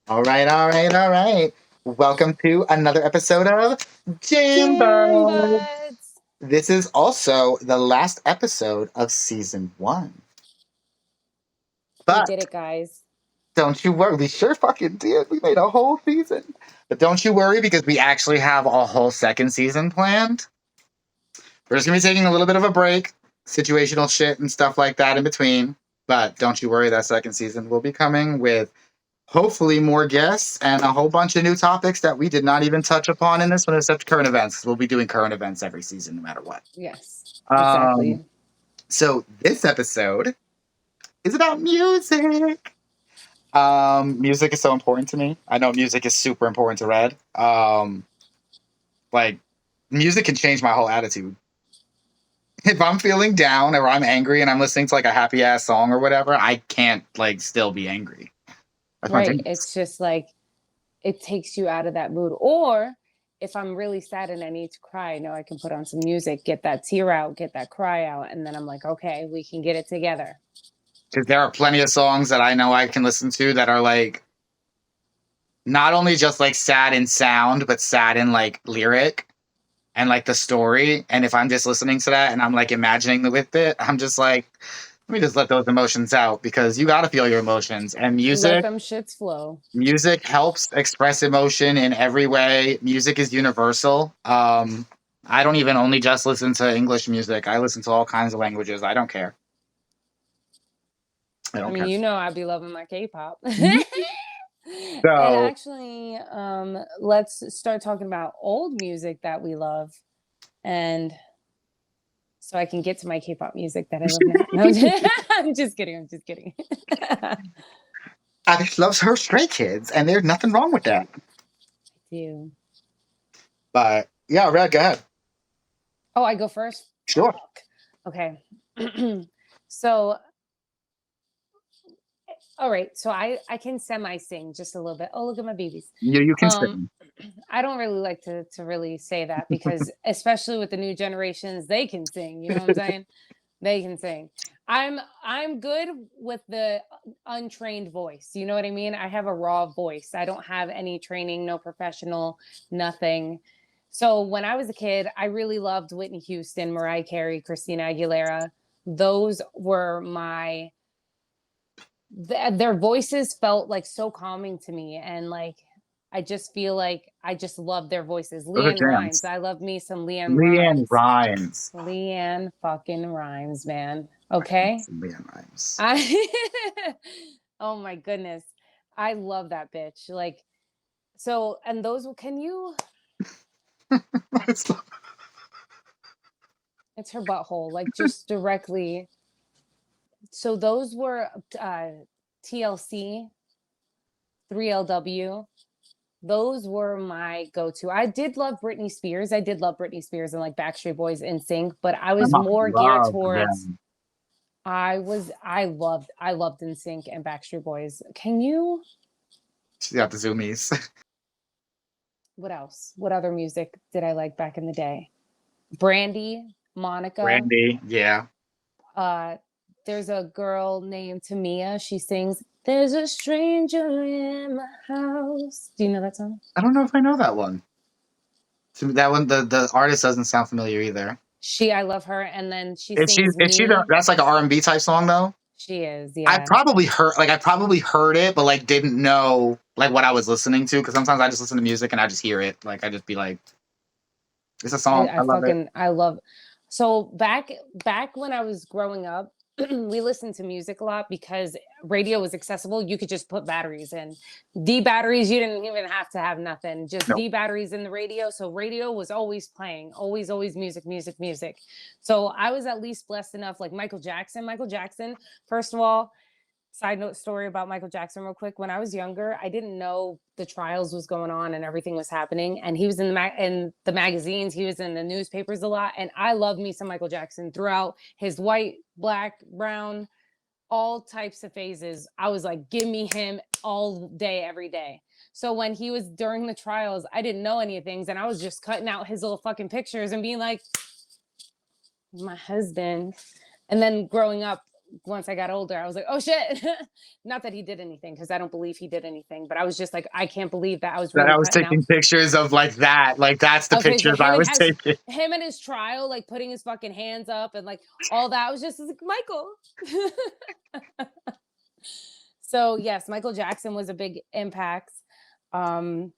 All right, all right, all right. Welcome to another episode of Jam Jimbo. buds. This is also the last episode of season one. We But did it, guys. don't you worry, we sure fucking did. We made a whole season. But don't you worry because we actually have a whole second season planned. We're just gonna be taking a little bit of a break, situational shit and stuff like that in between. But don't you worry, that second season will be coming with hopefully more guests and a whole bunch of new topics that we did not even touch upon in this one, except current events. We'll be doing current events every season, no matter what. Yes, Um, exactly. so this episode is about music. Music is so important to me. I know music is super important to Red. Like music can change my whole attitude. If I'm feeling down or I'm angry and I'm listening to like a happy ass song or whatever, I can't like still be angry. That's my Right. thing. It's just like it takes you out of that mood. Or if I'm really sad and I need to cry, I know I can put on some music, get that tear out, get that cry out, and then I'm like, okay, we can get it together. Because there are plenty of songs that I know I can listen to that are like not only just like sad in sound, but sad in like lyric and like the story. And if I'm just listening to that and I'm like imagining with it, I'm just like, let me just let those emotions out because you got to feel your emotions. And Let music, them shits flow. music helps express emotion in every way. Music is universal. I don't even only just listen to English music. I listen to all kinds of languages. I don't care. I I don't mean, care. you know, I be loving my K-pop. And So actually, let's start talking about old music that we love. And so I can get to my K-pop music that I love now. No, I'm just kidding. I'm just kidding. Alex loves her Stray Kids, and there's nothing wrong with that. Do. But yeah, Red, go ahead. Oh, I go first? Sure. Fuck. Okay. So, all right. So I can semi sing just a little bit. Oh, look at my babies. You can Um, sing. I don't really like to really say that because especially with the new generations, they can sing. You know what I'm saying? They can sing. I'm good with the untrained voice. You know what I mean? I have a raw voice. I don't have any training, no professional, nothing. So when I was a kid, I really loved Whitney Houston, Mariah Carey, Christina Aguilera. Those were my their voices felt like so calming to me, and like I just feel like I just love their voices. Those are Leanne jams. Rhymes. I love me some Leanne Leanne Rhymes. Rhymes. Leanne fucking Rhymes, man. Okay. Leanne Rhymes. I oh my goodness. I love that bitch. Like so and those can you it's her butthole, like just directly. So those were TLC, 3LW. Those were my go-to. I did love Britney Spears. I did love Britney Spears and like Backstreet Boys in sync, but I My was mom more geared loved towards them. I loved NSYNC and Backstreet Boys. Can you She got the zoomies. what else? What other music did I like back in the day? Brandy, Monica. Brandy, yeah. Uh there's a girl named Tamia. She sings There's a stranger in my house. Do you know that song? I don't know if I know that one. That one, the artist doesn't sound familiar either. I love her. And then she If sings she Me. that's like an R&B type song though. She is, I yeah. probably heard it, but like didn't know like what I was listening to because sometimes I just listen to music and I just hear it. Like I just be like, it's a song. I love it. I love. So back when I was growing up, we listened to music a lot because radio was accessible. You could just put batteries in. D batteries, you didn't even have to have nothing. Just No. D batteries in the radio. So radio was always playing, always music, music, music. So I was at least blessed enough, like Michael Jackson. Michael Jackson, first of all, side note story about Michael Jackson real quick. When I was younger, I didn't know the trials was going on and everything was happening. And he was in the magazines, he was in the newspapers a lot. And I love me some Michael Jackson throughout his white, black, brown, all types of phases. I was like, give me him all day, every day. So when he was during the trials, I didn't know any of things. And I was just cutting out his little fucking pictures and being like, my husband. And then growing up, once I got older, I was like, oh shit. Not that he did anything, because I don't believe he did anything, but I was just like, I can't believe that I was That really I was cutting out taking pictures of like that. Like that's the of his pictures him I and was has taking. him and his trial, like putting his fucking hands up and like all that. I was just like, Michael. So yes, Michael Jackson was a big impact. Um,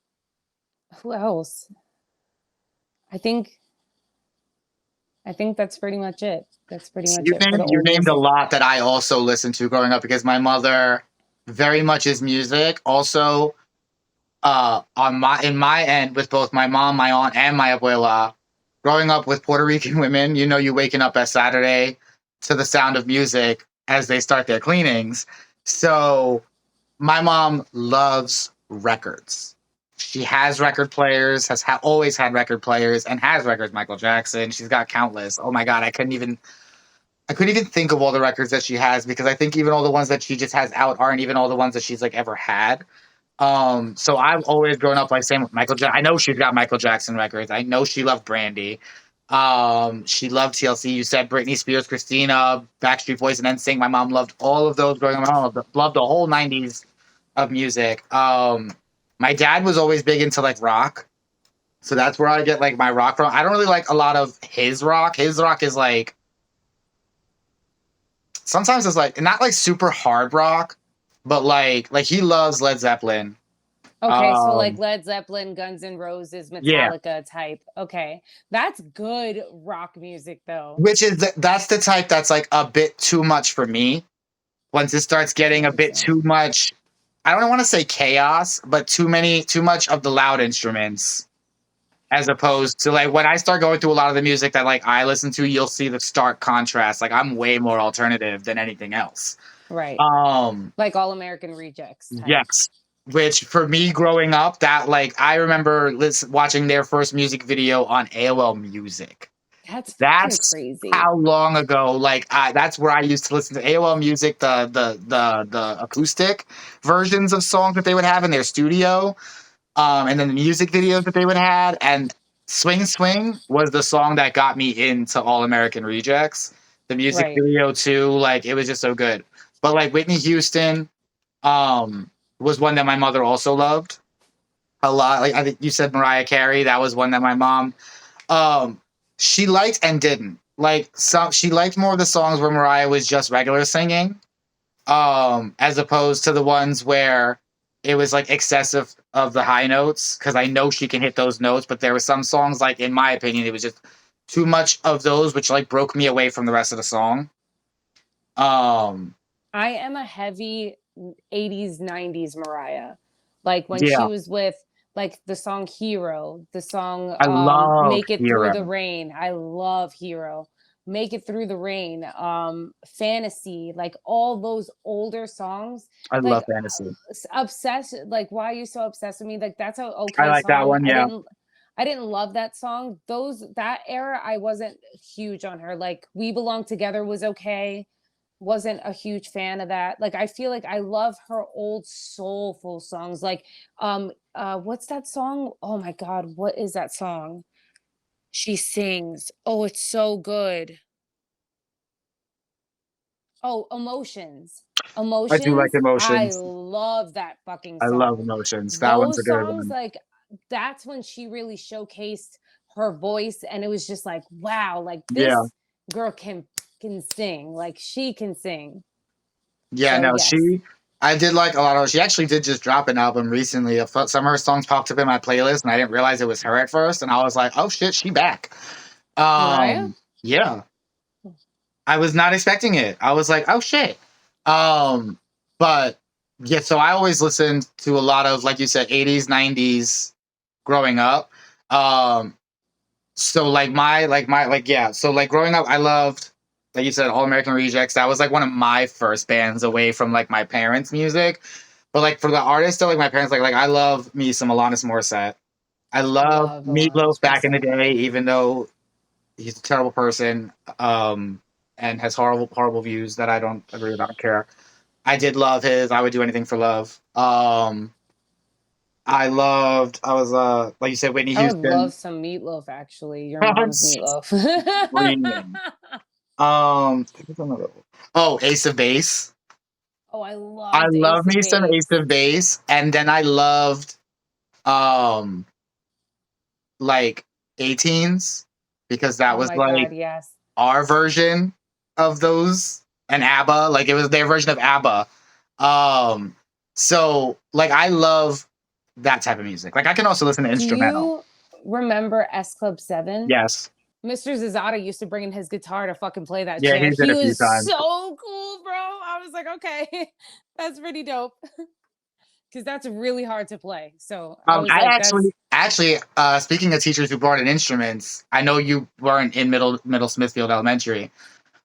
who else? I think I think that's pretty much it. That's pretty So much it for the you old named a music. lot that I also listened to growing up because my mother very much is music. Also, on my in my end with both my mom, my aunt, and my abuela, growing up with Puerto Rican women, you know, you waking up at Saturday to the sound of music as they start their cleanings. So my mom loves records. She has record players, always had record players, and has records. Michael Jackson. She's got countless. Oh my god, I couldn't even think of all the records that she has because I think even all the ones that she just has out aren't even all the ones that she's like ever had. So I've always grown up like saying Michael Jackson. I know she's got Michael Jackson records. I know she loved Brandy. She loved TLC. You said Britney Spears, Christina, Backstreet Boys, and NSYNC. My mom loved all of those growing up. My mom loved the whole '90s of music. My dad was always big into like rock, so that's where I get like my rock from. I don't really like a lot of his rock. His rock is like sometimes it's like not like super hard rock, but like he loves Led Zeppelin. Okay, so like Um, Led Zeppelin, Guns N' Roses, yeah, Metallica type. Okay. That's good rock music though. which is that's the type that's like a bit too much for me. Once it starts getting a bit Interesting. too much, I don't want to say chaos, but too much of the loud instruments. As opposed to like when I start going through a lot of the music that like I listen to, you'll see the stark contrast. Like I'm way more alternative than anything else. Right. Um, Like All American Rejects type. yes, which for me growing up, that like I remember watching their first music video on AOL Music. That's fucking That's crazy. how long ago. Like that's where I used to listen to AOL Music, the acoustic versions of songs that they would have in their studio, and then the music videos that they would have. And Swing Swing was the song that got me into All American Rejects. The music Right. video too, like it was just so good. But like Whitney Houston, um, was one that my mother also loved a lot. Like I think you said Mariah Carey, that was one that my mom um she liked and didn't. Like some she liked more of the songs where Mariah was just regular singing, as opposed to the ones where it was like excessive of the high notes because I know she can hit those notes, but there were some songs like in my opinion it was just too much of those which like broke me away from the rest of the song. Um I am a heavy 80s, 90s Mariah. Like when she yeah, was with like the song Hero, the song I love Make It Through Hero. the Rain. I love Hero. Make It Through the Rain, Fantasy, like all those older songs. I Like love Fantasy. obsessed, like why are you so obsessed with me? Like that's a I okay like that song. one, yeah. I didn't love that song. That era I wasn't huge on her. Like We Belong Together was okay, wasn't a huge fan of that. Like I feel like I love her old soulful songs. Like what's that song? Oh my god, what is that song? She sings. Oh, it's so good. Oh, Emotions. I do like Emotions. I Emotions. love that fucking I love song. Emotions. That one's a Those good songs, one. like that's when she really showcased her voice, and it was just like, wow, like Yeah. this girl can sing. Like she can sing. Yeah, So no, yes. I did like a lot of, she actually did just drop an album recently. Some of her songs popped up in my playlist and I didn't realize it was her at first. And I was like, oh shit, she back. Mariah? Yeah, I was not expecting it. I was like, oh shit. Um, but yeah, so I always listened to a lot of, like you said, 80s, 90s growing up. Um, so yeah, so like growing up I loved, like you said, All American Rejects. That was like one of my first bands away from like my parents' music. But like for the artists, like my parents, like I love me some Alanis Morissette. I love Love Meatloaf Alanis back in the Morissette. day, even though he's a terrible person, and has horrible views that I don't agree with. I don't care. I did love his I Would Do Anything for Love. I was like you said, Whitney I would love Houston. some meatloaf, actually. Your mom's meatloaf. Screaming. Oh, Ace of Base. Oh, I I loved love Ace of me some Base. Ace of Base, and then I loved um like 18s because that Oh was my like God, yes. our version of those, and ABBA, like it was their version of ABBA. So like I love that type of music. Like I can also listen to Do instrumental. you remember S Club 7? Yes. Mr. Zazada used to bring in his guitar to fucking play that Yeah, he shit. did He a few was times. so cool, bro. I was like, okay, that's pretty dope. Because that's really hard to play. So I was I like, that's actually speaking of teachers who brought in instruments, I know you weren't in middle Smithfield Elementary.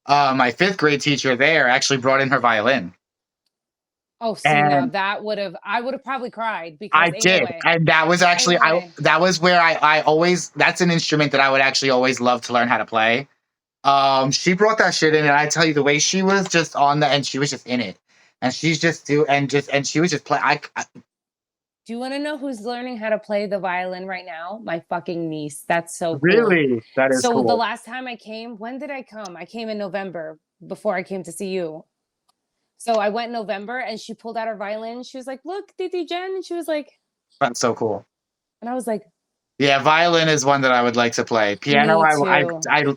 My fifth grade teacher there actually brought in her violin. oh, see, now And that I would have probably cried because I ain't no did. way. And that was Ain't actually no way. that was where I always that's an instrument that I would actually always love to learn how to play. She brought that shit in, and I tell you, the way she was just on the and she was just in it. And she's just and she was just play. Do you want to know who's learning how to play the violin right now? My fucking niece. That's so cool. Really, that is So the cool. last time I came, when did I come? I came in November before I came to see you. So I went in November and she pulled out her violin. She was like, "Look, Titi Jen." And she was like, That's so cool. and I was like, Yeah, violin is one that I would like to play. Piano, "Me too."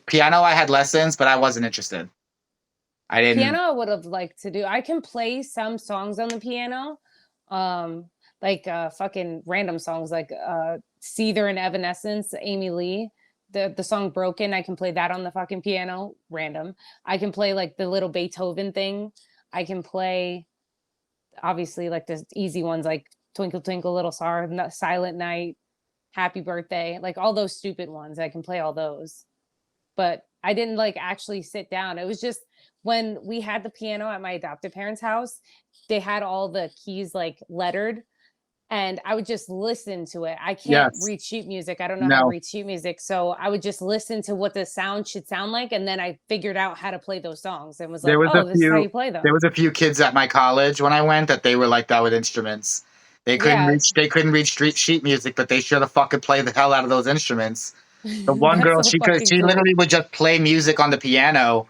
piano, I had lessons, but I wasn't interested. I Piano didn't. I would have liked to do. I can play some songs on the piano. Like fucking random songs like Seether and Evanescence, Amy Lee. The song Broken, I can play that on the fucking piano, random. I can play like the little Beethoven thing. I can play obviously like the easy ones like Twinkle Twinkle Little Star, Silent Night, Happy Birthday, like all those stupid ones. I can play all those. But I didn't like actually sit down. It was just when we had the piano at my adopted parents' house, they had all the keys like lettered and I would just listen to it. I can't Yes. read sheet music. I don't know how to No. read sheet music. So I would just listen to what the sound should sound like. And then I figured out how to play those songs and was There like, was a oh, this is how few you play there them. was a few kids at my college when I went that they were like that with instruments. Yeah. They couldn't read street sheet music, but they sure the fuck could play the hell out of those instruments. The one That's girl, so fucking she cool. literally would just play music on the piano,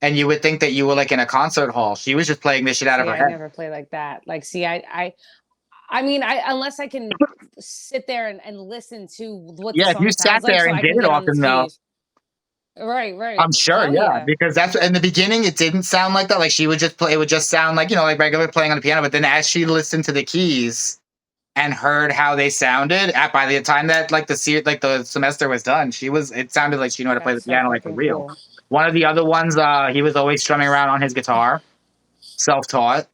and you would think that you were like in a concert hall. She was just playing this shit out of See, her I head. never play like that. Like, see, I mean, I unless I can sit there and listen to what the Yeah, if you song sat sounds like, there so and I did can it get on the often enough, speed. Right, right. I'm sure, Hell yeah, yeah. because that's in the beginning it didn't sound like that. Like she would just play, it would just sound like like regular playing on the piano. But then as she listened to the keys and heard how they sounded, by the time that like the semester was done, it sounded like she knew how to play the That's so piano like for fucking real. cool. One of the other ones, he was always strumming around on his guitar, self-taught.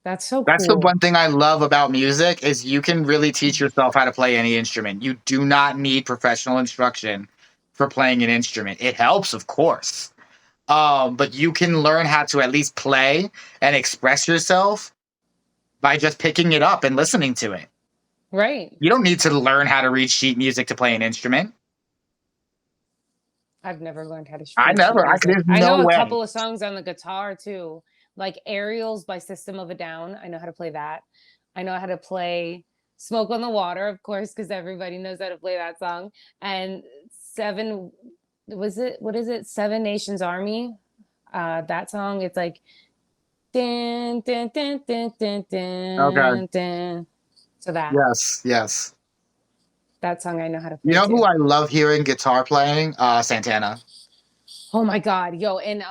That's so That's the cool. one thing I love about music is you can really teach yourself how to play any instrument. You do not need professional instruction for playing an instrument. It helps, of course. But you can learn how to at least play and express yourself by just picking it up and listening to it. Right. You don't need to learn how to read sheet music to play an instrument. I've never learned how to I read sheet never. music. There's I no know a way. couple of songs on the guitar too, like Aerials by System of a Down. I know how to play that. I know how to play Smoke on the Water, of course, because everybody knows how to play that song. And Seven, was it, what is it? Seven Nations Army. That song, it's like, dun, dun, dun, dun, dun, Okay. dun, dun. So Yes. Yes. that song I know how to You play know who too. I love hearing guitar playing? Santana. Oh my God, yo, in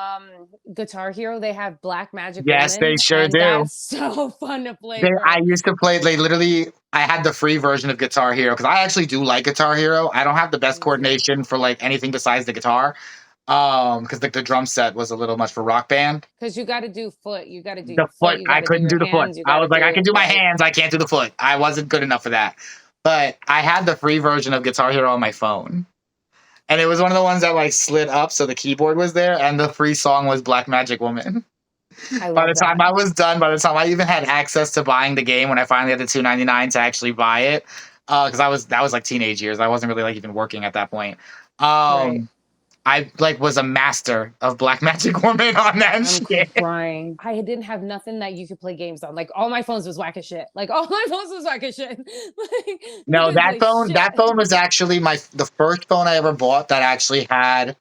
Guitar Hero, they have Black Magic Yes, they Woman, sure and do. that's so fun to play, I bro. used to play. They literally. I had the free version of Guitar Hero because I actually do like Guitar Hero. I don't have the best Me too. coordination for like anything besides the guitar. Because like the drum set was a little much for Rock Band. Because you got to do foot, you got to do The your foot, foot, you got I to do couldn't your do the foot. hands, you I got to was like, I can do do my like, hands, I can't do the foot. I wasn't good enough for that. But I had the free version of Guitar Hero on my phone. And it was one of the ones that like slid up so the keyboard was there, and the free song was Black Magic Woman. I By the love time that. I was done, by the time I even had access to buying the game, when I finally had the $2.99 to actually buy it, because that was like teenage years. I wasn't really like even working at that point. Right. I like was a master of Black Magic Woman on that I'm shit. crying. I didn't have nothing that you could play games on. Like all my phones was whack as shit. Like all my phones was whack as shit. Like you No, couldn't play shit. that phone was actually the first phone I ever bought that actually had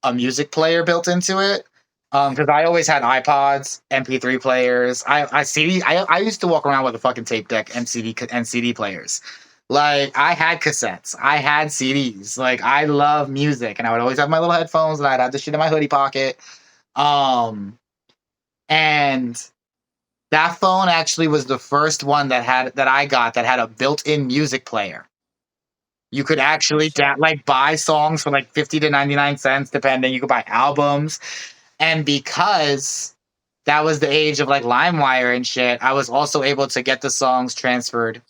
a music player built into it. Because I always had iPods, MP3 players. I used to walk around with a fucking tape deck and CD players. Like I had cassettes, I had CDs. Like I love music, and I would always have my little headphones, and I'd have the shit in my hoodie pocket. Um, and that phone actually was the first one that I got that had a built-in music player. You could actually like buy songs for like 50 to 99 cents, depending. You could buy albums. And because that was the age of like LimeWire and shit, I was also able to get the songs transferred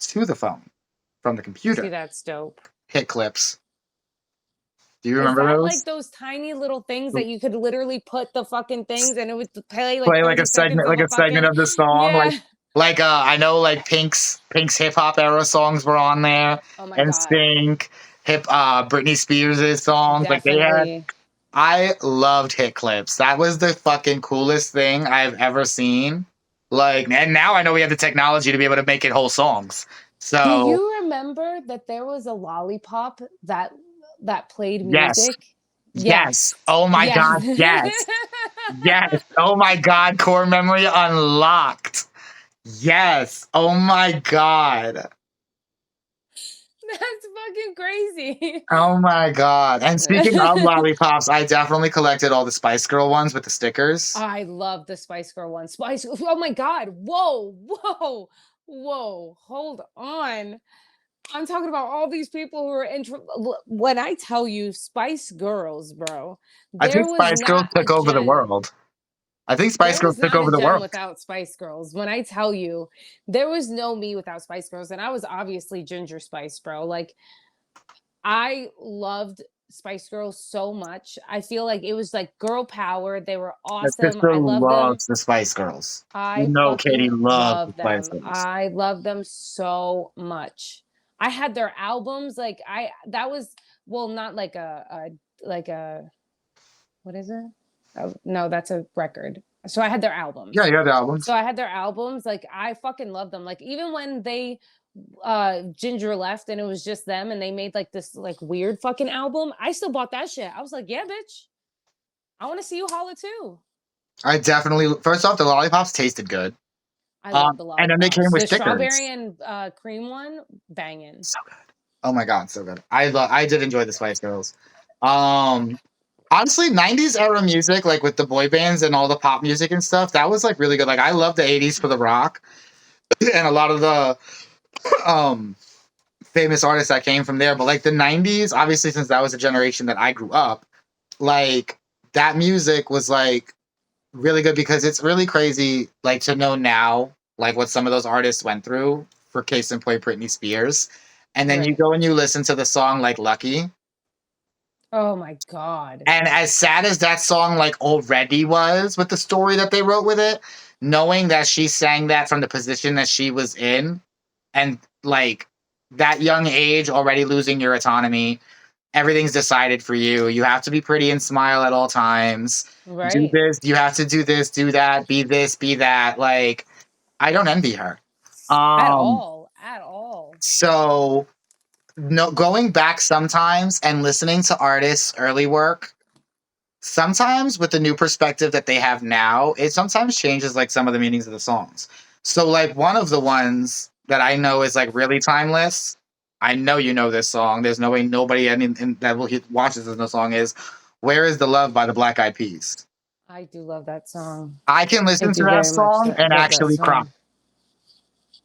to the phone from the computer. See, that's dope. HitClips. Do you remember that those? Like those tiny little things that you could literally put the fucking things and it would play like a segment, of the song. Yeah. Like I know like Pink's hip hop era songs were on there. Oh my and God. Stink, Britney Spears' songs. Definitely. Like they had. I loved HitClips. That was the fucking coolest thing I've ever seen. Like, and now I know we have the technology to be able to make it whole songs. So do you remember that there was a lollipop that played music? Yes. Oh my God. Yes. Yes. Oh my God. Core memory unlocked. Yes. Oh my God. That's fucking crazy. Oh my God. And speaking of lollipops, I definitely collected all the Spice Girl ones with the stickers. I love the Spice Girl one. Oh my God. Whoa. Hold on. I'm talking about all these people who are when I tell you Spice Girls, bro. I think Spice Girls took over the world. I think Spice Girls took over the world. Without Spice Girls. When I tell you, there was no me without Spice Girls. And I was obviously Ginger Spice, bro. Like, I loved Spice Girls so much. I feel like it was like girl power. They were awesome. I love the Spice Girls. I Katie loved the Spice Girls. I love them so much. I had their albums. Like that was not like a what is it? Oh, no, that's a record. So I had their albums. Yeah, you had the albums. So I had their albums. Like I fucking love them. Like even when they Ginger left and it was just them and they made like this like weird fucking album, I still bought that shit. I was like, yeah, bitch, I want to see you holla too. I definitely, first off, the lollipops tasted good. I love the lollipops. And then they came with stickers. Strawberry and cream one, banging. So good. Oh my God, so good. I did enjoy the Spice Girls. Honestly, 90s era music, like with the boy bands and all the pop music and stuff, that was like really good. Like I love the 80s for the rock and a lot of the famous artists that came from there. But like the 90s, obviously, since that was a generation that I grew up, like that music was like really good because it's really crazy, like to know now, like what some of those artists went through. For case in point, Britney Spears, and then you go and you listen to the song like Lucky. Oh my God! And as sad as that song like already was with the story that they wrote with it, knowing that she sang that from the position that she was in, and like that young age, already losing your autonomy. Everything's decided for you. You have to be pretty and smile at all times. Right. Do this. You have to do this, do that, be this, be that. Like, I don't envy her. At all. So, going back sometimes and listening to artists' early work, sometimes with the new perspective that they have now, it sometimes changes like some of the meanings of the songs. So, like one of the ones that I know is like really timeless. I know you know this song. There's no way nobody that watches this song is "Where Is the Love" by the Black Eyed Peas. I do love that song. I can listen to that song and actually cry.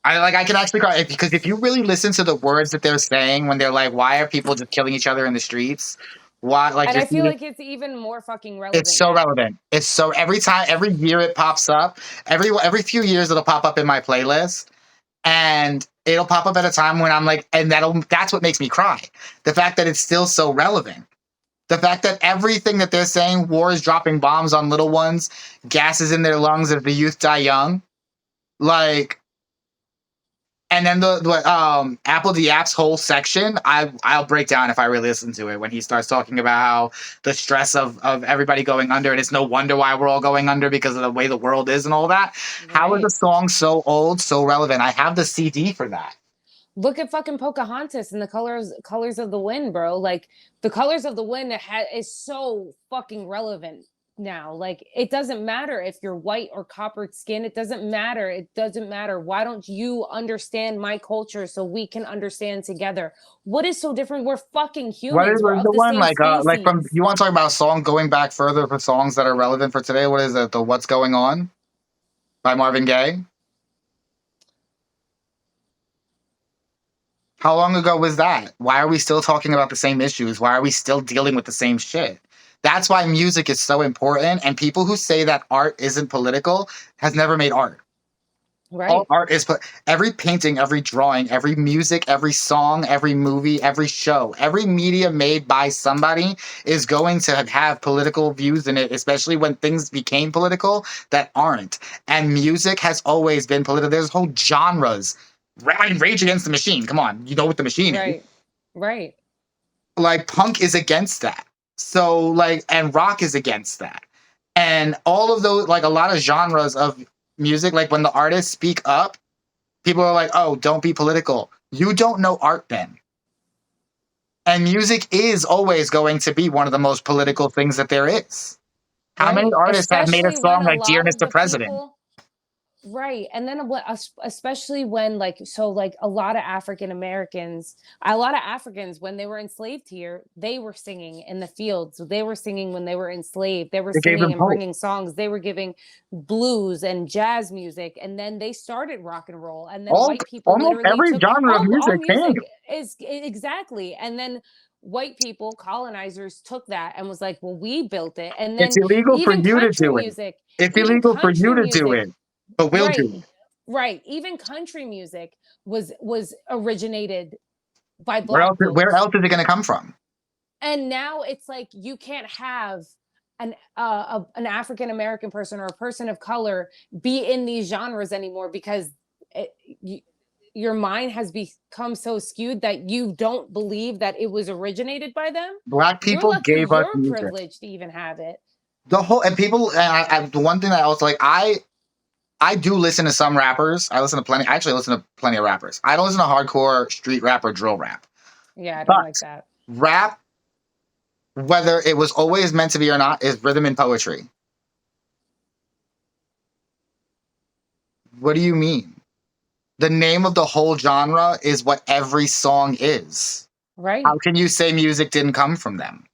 I can actually cry because if you really listen to the words that they're saying when they're like, "Why are people just killing each other in the streets?" Why? Like, and I feel like it's even more fucking relevant. It's so relevant. It's so every year it pops up. Every few years it'll pop up in my playlist. And it'll pop up at a time when I'm like, and that's what makes me cry. The fact that it's still so relevant. The fact that everything that they're saying, war is dropping bombs on little ones, gas is in their lungs if the youth die young. Like, and then the Apple Diap's whole section, I'll break down if I really listen to it when he starts talking about how the stress of everybody going under, and it's no wonder why we're all going under because of the way the world is and all that. Right. How is a song so old, so relevant? I have the CD for that. Look at fucking Pocahontas and the colors of the wind, bro. Like the colors of the wind is so fucking relevant now. Like it doesn't matter if you're white or coppered skin. It doesn't matter. It doesn't matter. Why don't you understand my culture so we can understand together? What is so different? We're fucking humans. We're What is the of the one same like from species. you want to talk about a song going back further for songs that are relevant for today? What is it? The What's Going On by Marvin Gaye. How long ago was that? Why are we still talking about the same issues? Why are we still dealing with the same shit? That's why music is so important. And people who say that art isn't political has never made art. All Right. art is every painting, every drawing, every music, every song, every movie, every show, every media made by somebody is going to have political views in it, especially when things became political that aren't. And music has always been political. There's whole genres. Rage Against the Machine. Come on, you know what the machine is. Right. Right. Like punk is against that. So like, and rock is against that. And all of those, like a lot of genres of music, like when the artists speak up, people are like, oh, don't be political. You don't know art then. And music is always going to be one of the most political things that there is. How many Right. artists have made a Especially song when a like Dear lot of Mr. the President? people. Right. And then especially when like so like a lot of Africans when they were enslaved here, they were singing in the fields. They were singing when they were enslaved. They were They gave singing them and hope. bringing songs. They were giving blues and jazz music, and then they started rock and roll, and then white people Almost literally every took genre of all music came. music is exactly. And then white people, colonizers, took that and was like, well, we built it. And It's then illegal for you to do it. It's even illegal for you country to do music. it, but we'll do Right. it. Right. Even country music was originated by black Where folks. else is it going to come from? And now it's like you can't have an African American person or a person of color be in these genres anymore because your mind has become so skewed that you don't believe that it was originated by them. Black You're people lucky gave us you're music. privileged to even have it. The whole and people and the one thing that I was like, I do listen to some rappers. I listen to plenty. I actually listen to plenty of rappers. I don't listen to hardcore street rap or drill rap. Yeah, I don't But like that. rap, whether it was always meant to be or not, is rhythm and poetry. What do you mean? The name of the whole genre is what every song is. Right. How can you say music didn't come from them?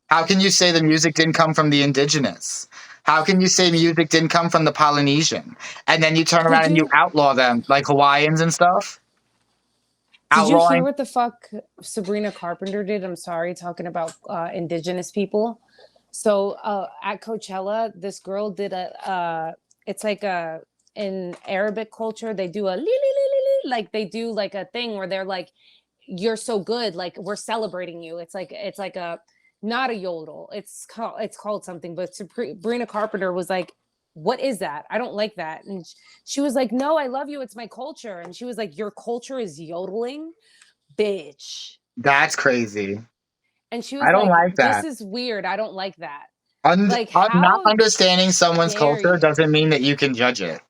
How can you say the music didn't come from the indigenous? How can you say music didn't come from the Polynesian? And then you turn around Did and you you outlaw them, like Hawaiians and stuff. Did you hear Outlawing. what the fuck Sabrina Carpenter did? I'm sorry, talking about indigenous people. So at Coachella, this girl did it's like a in Arabic culture they do a li, li, li, li, li, like they do like a thing where they're like, you're so good, like we're celebrating you. It's like a not a yodel. It's called something. But Sabrina Carpenter was like, what is that? I don't like that. And she was like, no, I love you. It's my culture. And she was like, your culture is yodeling, bitch. That's crazy. And she I was don't like, like this that. is weird. I don't like that. Like, Not how understanding someone's dare culture you? doesn't mean that you can judge it.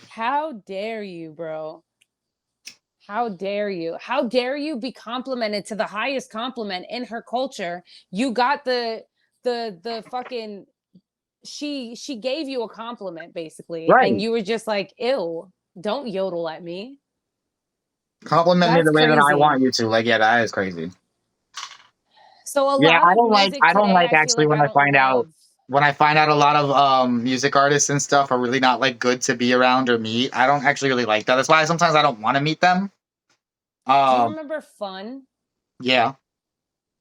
How dare you, bro? How dare you? How dare you be complimented to the highest compliment in her culture? You got the fucking she gave you a compliment basically, Right. and you were just like, ew, don't yodel at me. Compliment me That's the way that I crazy. want you to. Like, yeah, that is crazy. So a Yeah, lot of music I don't today, like I feel actually like I don't love. when I find out a lot of music artists and stuff are really not like good to be around or meet. I don't actually really like that. That's why sometimes I don't want to meet them. Do you Um remember Fun? yeah.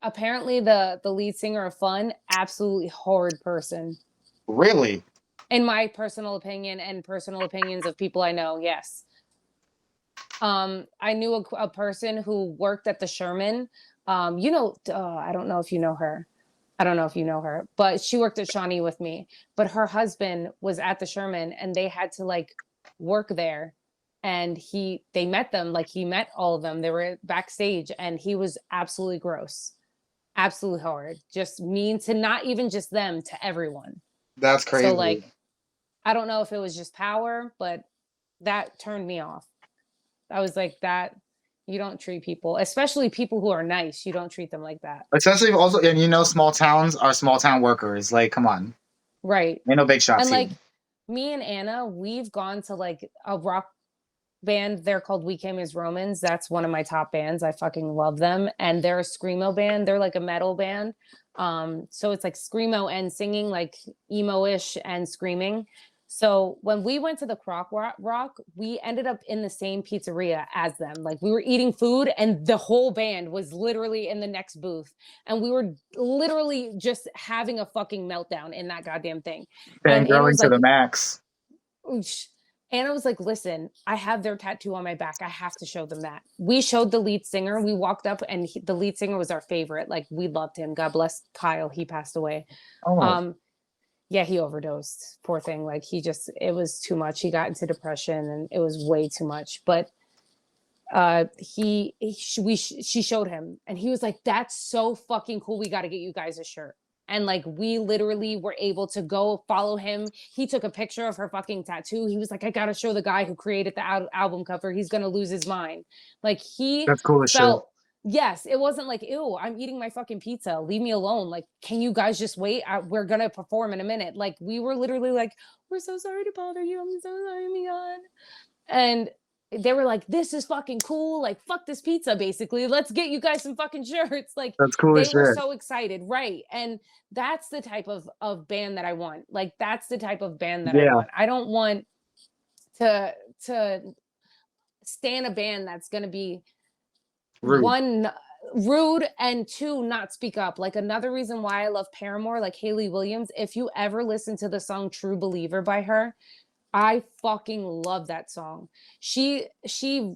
Apparently the lead singer of Fun, absolutely horrid person. Really? In my personal opinion and personal opinions of people I know, yes. I knew a person who worked at the Sherman. I don't know if you know her. I don't know if you know her, but she worked at Shawnee with me. But her husband was at the Sherman, and they had to like work there. And they met them, like he met all of them. They were backstage, and he was absolutely gross, absolutely horrid, just mean to not even just them, to everyone. That's So crazy. like, I don't know if it was just power, but that turned me off. I was like, that you don't treat people, especially people who are nice, you don't treat them like that. Especially also, and you know, small towns are small town workers. Like, come on, Right. ain't no big shots And here. like me and Anna, we've gone to like a rock band. They're called We Came as Romans. That's one of my top bands. I fucking love them. And they're a screamo band. They're like a metal band. So it's like screamo and singing, like emo-ish and screaming. So when we went to the Rock, we ended up in the same pizzeria as them. Like we were eating food, and the whole band was literally in the next booth, and we were literally just having a fucking meltdown in that goddamn thing. And Anna Fangirling was to like, the max. "Oosh." Anna was like, listen, I have their tattoo on my back. I have to show them that. We showed the lead singer. We walked up, and the lead singer was our favorite. Like, we loved him. God bless Kyle. He passed away. Oh, Yeah, he overdosed. Poor thing. Like, it was too much. He got into depression, and it was way too much. But she showed him, and he was like, that's so fucking cool. We got to get you guys a shirt. And like, we literally were able to go follow him. He took a picture of her fucking tattoo. He was like, I gotta show the guy who created the album cover. He's gonna lose his mind. Like, he that's cool as shit. felt, yes, it wasn't like, ew, I'm eating my fucking pizza, leave me alone. Like, can you guys just wait? We're gonna perform in a minute. Like, we were literally like, we're so sorry to bother you, I'm so sorry, oh my God. And they were like, this is fucking cool. Like, fuck this pizza, basically. Let's get you guys some fucking shirts. Like, That's cool they as were shit. so excited. Right. And that's the type of band that I want. Like, that's the type of band that I want. I don't want to stand a band that's going to be Rude. one, rude, and two, not speak up. Like, another reason why I love Paramore, like Hayley Williams, if you ever listen to the song True Believer by her, I fucking love that song. She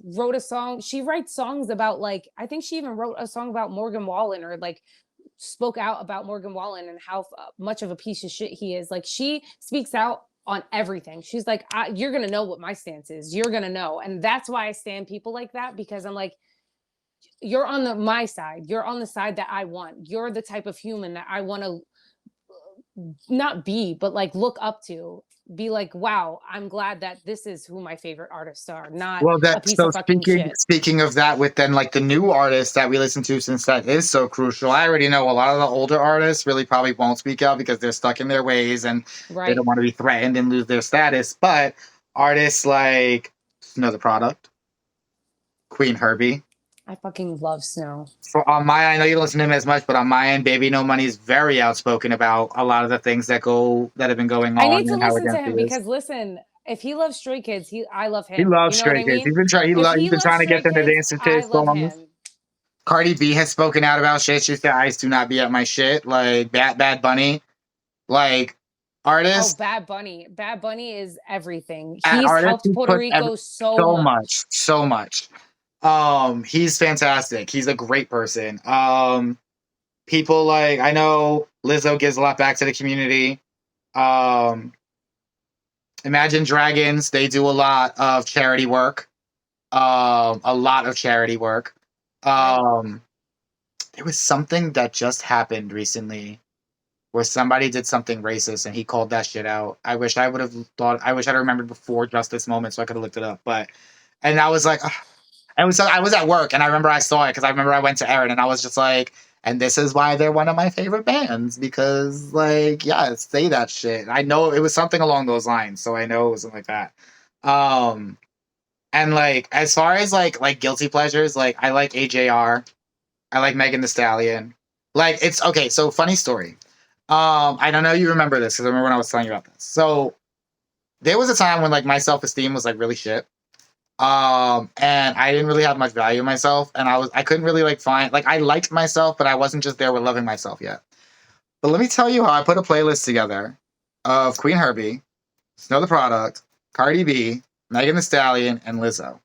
wrote a song. She writes songs about, like, I think she even wrote a song about Morgan Wallen, or like spoke out about Morgan Wallen and how much of a piece of shit he is. Like, she speaks out on everything. She's like, you're gonna know what my stance is. You're gonna know, and that's why I stand people like that, because I'm like, you're on my side. You're on the side that I want. You're the type of human that I want to not be, but like look up to, be like, wow, I'm glad that this is who my favorite artists are, not Well, a that piece so of fucking shit. speaking of that, with then like the new artists that we listen to, since that is so crucial. I already know a lot of the older artists really probably won't speak out because they're stuck in their ways and they don't want to be threatened and lose their status. But artists like Snow the Product, Queen Herby. I fucking love Snow. On my end, I know you don't listen to him as much, but on my end, Baby No Money is very outspoken about a lot of the things that have been going on. I need to and how listen to against him, he is. because listen, if he loves Stray Kids, I love him. He loves You know what Stray I Kids. mean? He's been trying to get them to dance to I his love songs. him. Cardi B has spoken out about shit. She said, "Ice do not be at my shit." Like Bad Bunny, like artists. Oh, Bad Bunny. Bad Bunny is everything. At He's artists helped who Puerto put Rico so much. so much. He's fantastic. He's a great person. People like, I know Lizzo gives a lot back to the community. Imagine Dragons, they do a lot of charity work. A lot of charity work. There was something that just happened recently where somebody did something racist and he called that shit out. I wish I'd remembered before just this moment so I could have looked it up. And I was like, ugh. I was at work and I remember I saw it because I remember I went to Erin and I was just like, and this is why they're one of my favorite bands, because like, yeah, say that shit. I know it was something along those lines, so I know it was something like that. And like, as far as like guilty pleasures, like I like AJR, I like Megan Thee Stallion. Like, it's okay. So funny story. I don't know you remember this because I remember when I was telling you about this. So there was a time when like my self-esteem was like really shit. And I didn't really have much value in myself, and I couldn't really like find, like, I liked myself, but I wasn't just there with loving myself yet. But let me tell you how I put a playlist together of Queen Herby, Snow the Product, Cardi B, Megan Thee Stallion, and Lizzo.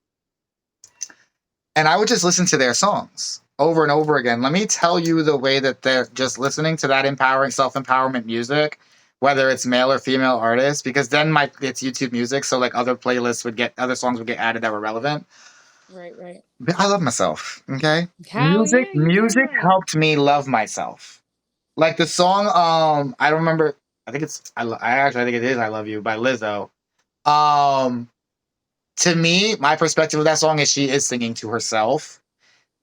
And I would just listen to their songs over and over again. Let me tell you the way that they're just listening to that empowering, self-empowerment music, whether it's male or female artists, because then it's YouTube music, so like other songs would get added that were relevant. Right. But I love myself, okay? Hell yeah, Music helped me love myself. Like the song, I don't remember. I think it's I think it is "I Love You" by Lizzo. to me, my perspective of that song is she is singing to herself.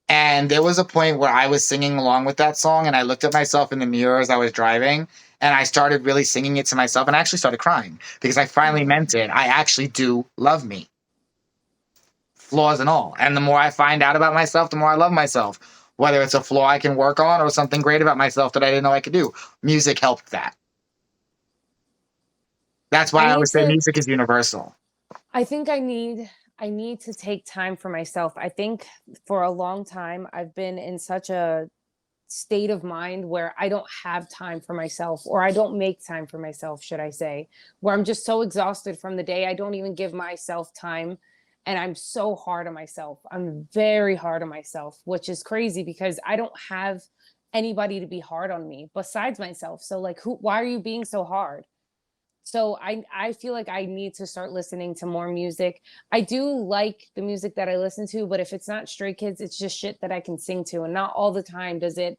And there was a point where I was singing along with that song, and I looked at myself in the mirror as I was driving, and I started really singing it to myself, and I actually started crying because I finally meant it. I actually do love me, flaws and all. And the more I find out about myself, the more I love myself. Whether it's a flaw I can work on or something great about myself that I didn't know I could do. Music helped that. That's why I would say music is universal. I think I need to take time for myself. I think for a long time I've been in such a state of mind where I don't have time for myself, or I don't make time for myself, should I say, where I'm just so exhausted from the day I don't even give myself time, and I'm so hard on myself. I'm very hard on myself, which is crazy because I don't have anybody to be hard on me besides myself. So like, why are you being so hard? So I feel like I need to start listening to more music. I do like the music that I listen to, but if it's not Stray Kids, it's just shit that I can sing to, and not all the time does it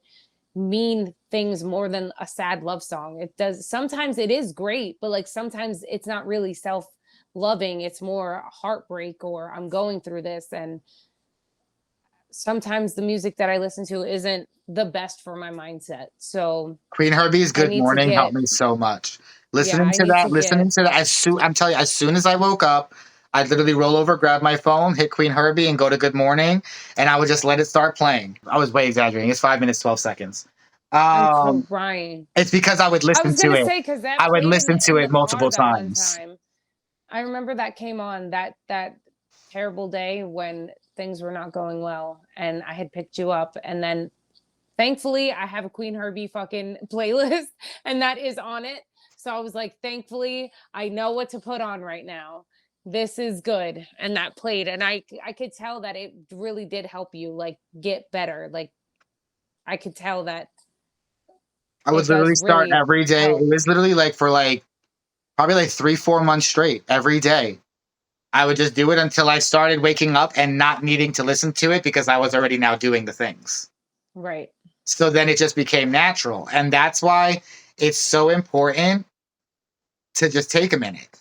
mean things more than a sad love song. It does. Sometimes it is great, but like sometimes it's not really self-loving. It's more heartbreak, or I'm going through this, and sometimes the music that I listen to isn't the best for my mindset. So Queen Herby's I Good need to Morning helped get, me so much. yeah, Listening I to need that, to get, I'm telling you, as soon as I woke up, I'd literally roll over, grab my phone, hit Queen Herbie, and go to Good Morning, and I would just let it start playing. I was way exaggerating. It's 5 minutes, 12 seconds. I'm Um, crying. it's because I would I listen was to gonna it. say, because that I would played listen to in it the car multiple that one times. time. I remember that came on that terrible day when things were not going well, and I had picked you up, and then thankfully I have a Queen Herbie fucking playlist, and that is on it. So I was like, thankfully I know what to put on right now. This is good, and that played, and I could tell that it really did help you like get better. Like I could tell that I would it literally does start really every day. It help. was literally like for like probably like 3, 4 months straight every day. I would just do it until I started waking up and not needing to listen to it because I was already now doing the things. Right. So then it just became natural. And that's why it's so important to just take a minute.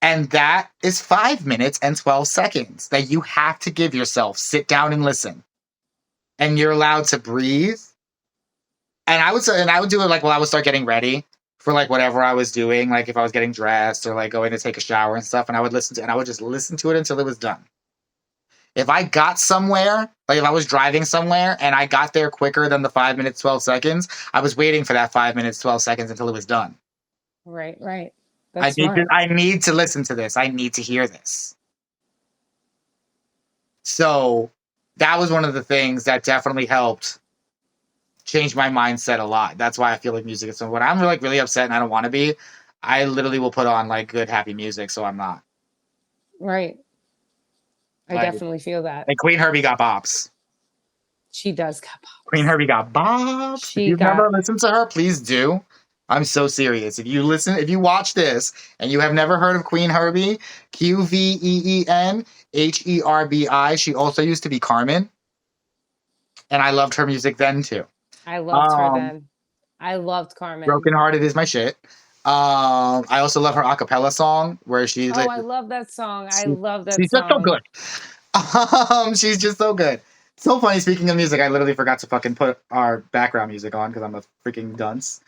And that is 5 minutes and 12 seconds that you have to give yourself. Sit down and listen. And you're allowed to breathe. And I would do it like while I would start getting ready for like whatever I was doing, like if I was getting dressed or like going to take a shower and stuff, and I would listen to and I would just listen to it until it was done. If I got somewhere, like if I was driving somewhere and I got there quicker than the 5 minutes, 12 seconds, I was waiting for that 5 minutes, 12 seconds until it was done. Right, right. That's smart. I need to listen to this. I need to hear this. So that was one of the things that definitely helped change my mindset a lot. That's why I feel like music is so when I'm like really upset and I don't want to be, I literally will put on like good happy music so I'm not. Right. I Like, definitely feel that. like Queen Herbie got bops. She does got Queen pops. Herbie got bops. If She you've never got, listened to her, please do. I'm so serious. If you watch this and you have never heard of Queen Herbie, QVEEN HERBI, she also used to be Carmen, and I loved her music then too. I loved her Um, then. I loved Carmen. Broken Hearted is my shit. I also love her acapella song where she's Oh, like, I love that song. I she, love that she's just so song. good. She's just so good. So funny. Speaking of music, I literally forgot to fucking put our background music on because I'm a freaking dunce.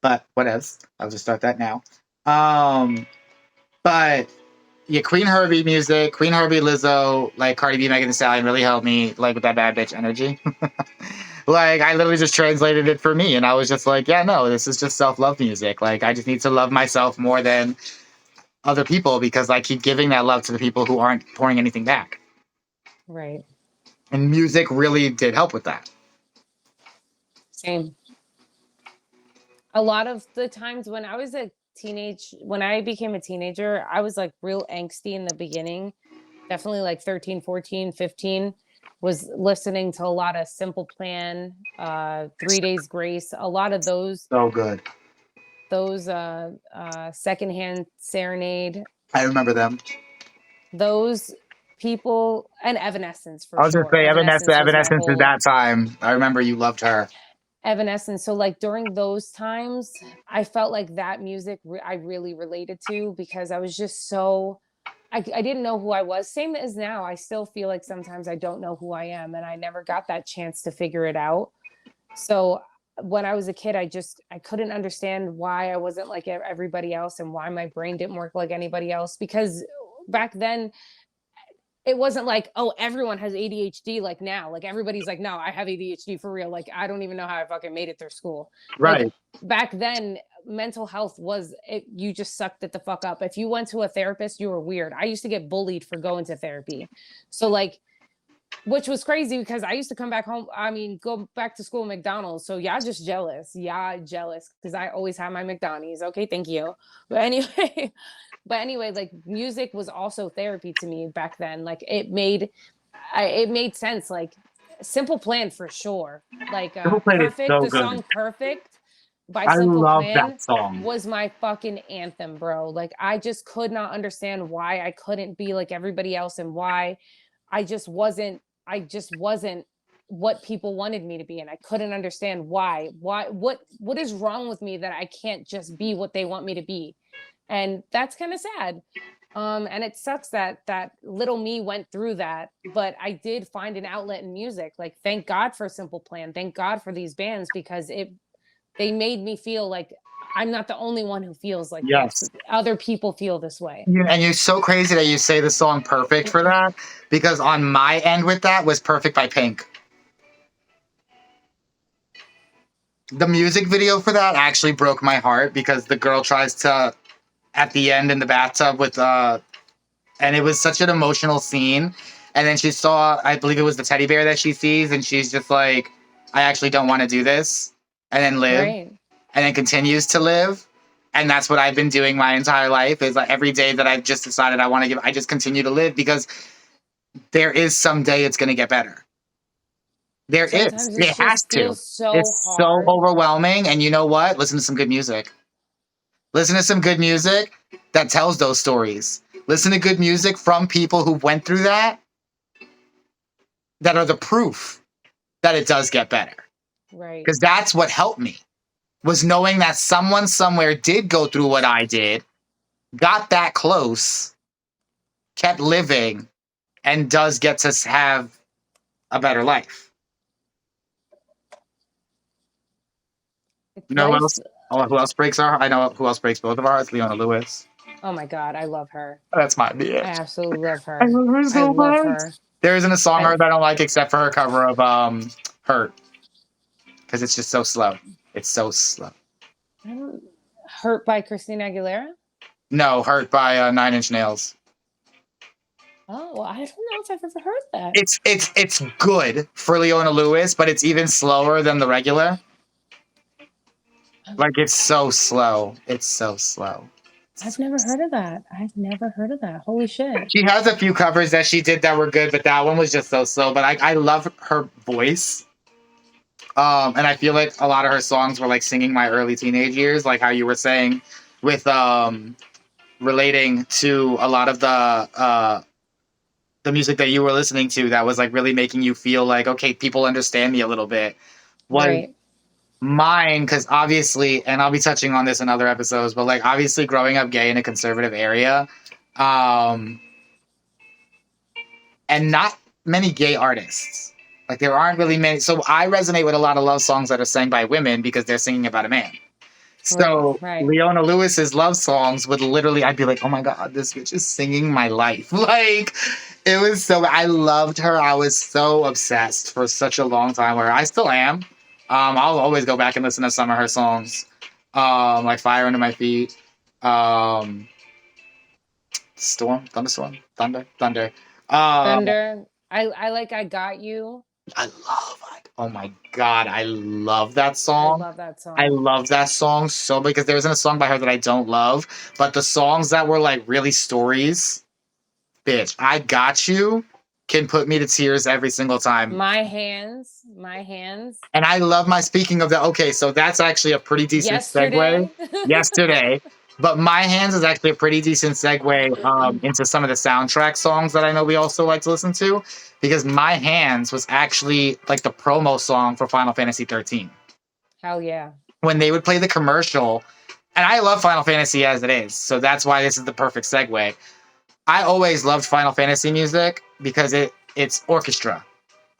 But whatevs. I'll just start that now. But yeah, Queen Herbie music, Queen Herbie, Lizzo, like Cardi B, Megan Thee Stallion really helped me like with that bad bitch energy. Like I literally just translated it for me, and I was just like, yeah, no, this is just self love music. Like I just need to love myself more than other people because I keep giving that love to the people who aren't pouring anything back. Right. And music really did help with that. Same. A lot of the times when I became a teenager, I was like real angsty in the beginning. Definitely like 13, 14, 15. Was listening to a lot of Simple Plan, 3 Days Grace, a lot of So good. those Secondhand Serenade, I remember them. those people, and Evanescence for I was just sure. say Evanescence was my Evanescence at whole that time. I remember you loved her. Evanescence. So like during those times, I felt like that music I really related to because I was just so I didn't know who I was. Same as now. I still feel like sometimes I don't know who I am, and I never got that chance to figure it out. So when I was a kid, I couldn't understand why I wasn't like everybody else and why my brain didn't work like anybody else. Because back then it wasn't like, oh, everyone has ADHD like now. Like everybody's like, no, I have ADHD for real. Like I don't even know how I fucking made it through school. Right. Like back then, mental health was you just sucked it the fuck up. If you went to a therapist, you were weird. I used to get bullied for going to therapy. So like, which was crazy because I used to come back home. I mean, go back to school at McDonald's. So y'all just jealous. Y'all jealous because I always have my McDonald's. Okay, thank you. But anyway, like music was also therapy to me back then. Like it made sense. Like Simple Plan for sure. Like Simple Plan is Perfect, so the good. song Perfect by I Simple love Plan that song. was my fucking anthem, bro. Like I just could not understand why I couldn't be like everybody else and why I just wasn't what people wanted me to be, and I couldn't understand why what is wrong with me that I can't just be what they want me to be. And that's kind of sad. And it sucks that little me went through that, but I did find an outlet in music. Like thank God for Simple Plan, thank God for these bands, because they made me feel like I'm not the only one who feels like Yes. this. Other people feel this way. And you're so crazy that you say the song Perfect for that, because on my end with that was Perfect by Pink. The music video for that actually broke my heart because the girl tries to, at the end in the bathtub with, and it was such an emotional scene. And then she saw, I believe it was the teddy bear that she sees, and she's just like, I actually don't want to do this. And then live. Right. And then continues to live. And that's what I've been doing my entire life, is like every day that I've just decided I want to give, I just continue to live because there is someday it's going to get better. There Sometimes is. it It has just to. feels so It's hard. so overwhelming. And you know what? Listen to some good music. Listen to some good music that tells those stories. Listen to good music from people who went through that are the proof that it does get better. Right. Because that's what helped me, was knowing that someone somewhere did go through what I did, got that close, kept living, and does get to have a better life. You know who else? Oh, who else breaks our heart? I know who else breaks both of our hearts. Leona Lewis. Oh my God, I love her. That's my bitch. I absolutely love her. I love her so much. Her. There isn't a song her that I don't like except for her cover of Hurt. Because it's just so slow. It's so slow. Hurt by Christina Aguilera? No, Hurt by 9 Inch Nails. Oh, well, I don't know if I've ever heard that. It's good for Leona Lewis, but it's even slower than the regular. Like, it's so slow. It's so slow. I've never heard of that. Holy shit. She has a few covers that she did that were good, but that one was just so slow. But I love her voice. And I feel like a lot of her songs were like singing my early teenage years, like how you were saying with relating to a lot of the music that you were listening to that was like really making you feel like, okay, people understand me a little bit. Right. Mine, because obviously, and I'll be touching on this in other episodes, but like obviously growing up gay in a conservative area, and not many gay artists. Like there aren't really many. So I resonate with a lot of love songs that are sang by women because they're singing about a man. So right. Leona Lewis's love songs would literally, I'd be like, oh my God, this bitch is singing my life. Like it was so, I loved her. I was so obsessed for such a long time, where I still am. I'll always go back and listen to some of her songs. Like Fire Under My Feet. Storm, Thunderstorm, Thunder. Thunder. I like I Got You. I love it. Oh my God, I love that song. I love that song. I love that song so, because there isn't a song by her that I don't love, but the songs that were like really stories, bitch, I Got You can put me to tears every single time. My hands. And I love speaking of that. Okay, so that's actually a pretty decent segue. Yesterday. But My Hands is actually a pretty decent segue into some of the soundtrack songs that I know we also like to listen to, because My Hands was actually like the promo song for Final Fantasy 13. Hell yeah. When they would play the commercial, and I love Final Fantasy as it is, so that's why this is the perfect segue. I always loved Final Fantasy music because it's orchestra.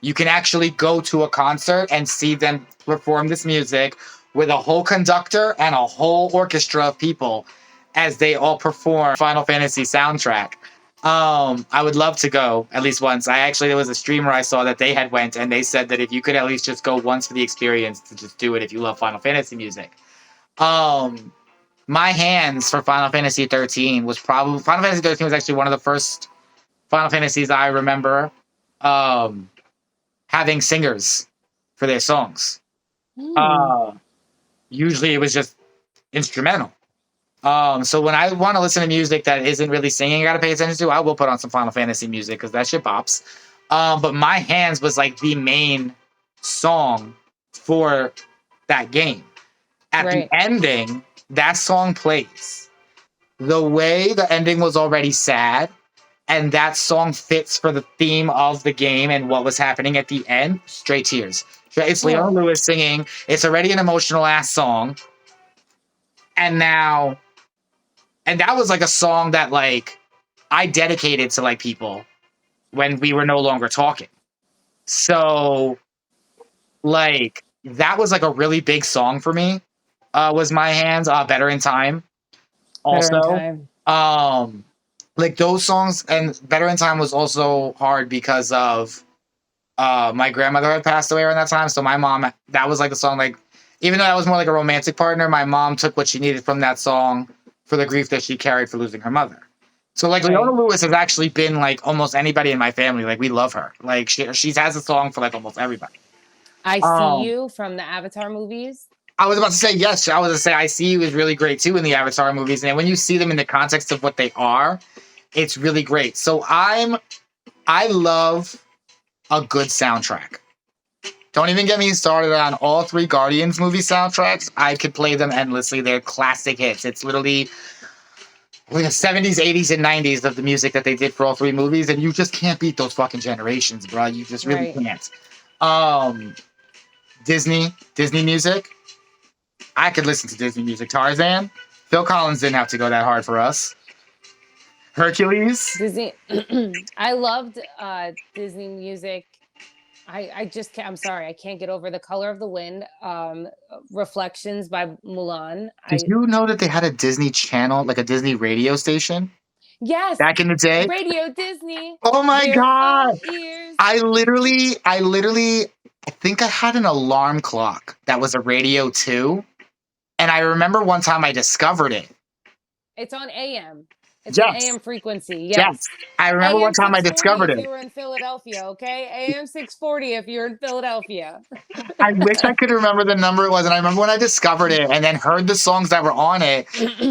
You can actually go to a concert and see them perform this music with a whole conductor and a whole orchestra of people as they all perform Final Fantasy soundtrack. I would love to go at least once. There was a streamer I saw that they had went and they said that if you could at least just go once for the experience, to just do it if you love Final Fantasy music. My hands for Final Fantasy 13 was probably Final Fantasy 13 was actually one of the first Final Fantasies I remember having singers for their songs. Usually it was just instrumental. So when I want to listen to music that isn't really singing, I gotta pay attention to, I will put on some Final Fantasy music because that shit bops. But My Hands was like the main song for that game. At the ending, that song plays. The way the ending was already sad, and that song fits for the theme of the game and what was happening at the end, straight tears. It's Leona Lewis singing. It's already an emotional ass song. And that was like a song that like I dedicated to like people when we were no longer talking. So like that was like a really big song for me. Was My Hands, Better in Time. Also. Like those songs, and Better in Time was also hard because of my grandmother had passed away around that time. So my mom, that was like a song, like, even though I was more like a romantic partner, my mom took what she needed from that song for the grief that she carried for losing her mother. So like Leona Lewis has actually been like almost anybody in my family. Like we love her. Like she has a song for like almost everybody. I See You from the Avatar movies. I was about to say, yes. I was going to say I See You is really great too in the Avatar movies. And when you see them in the context of what they are, it's really great. So I love a good soundtrack. Don't even get me started on all 3 Guardians movie soundtracks. I could play them endlessly. They're classic hits. It's literally like the 70s, 80s, and 90s of the music that they did for all 3 movies, and you just can't beat those fucking generations, bro. You just really can't. Disney music. I could listen to Disney music. Tarzan. Phil Collins didn't have to go that hard for us. Hercules. Disney. I loved Disney music. I just can't, I'm sorry, I can't get over The Color of the Wind, Reflections by Mulan. Did you know that they had a Disney channel, like a Disney radio station? Yes. Back in the day? Radio Disney. Oh my God. I think I had an alarm clock that was a radio too. And I remember one time I discovered it. It's on AM. It's an AM frequency. Yes. I remember one time I discovered it. If you were in Philadelphia, okay? AM 640 if you're in Philadelphia. I wish I could remember the number it was. And I remember when I discovered it and then heard the songs that were on it.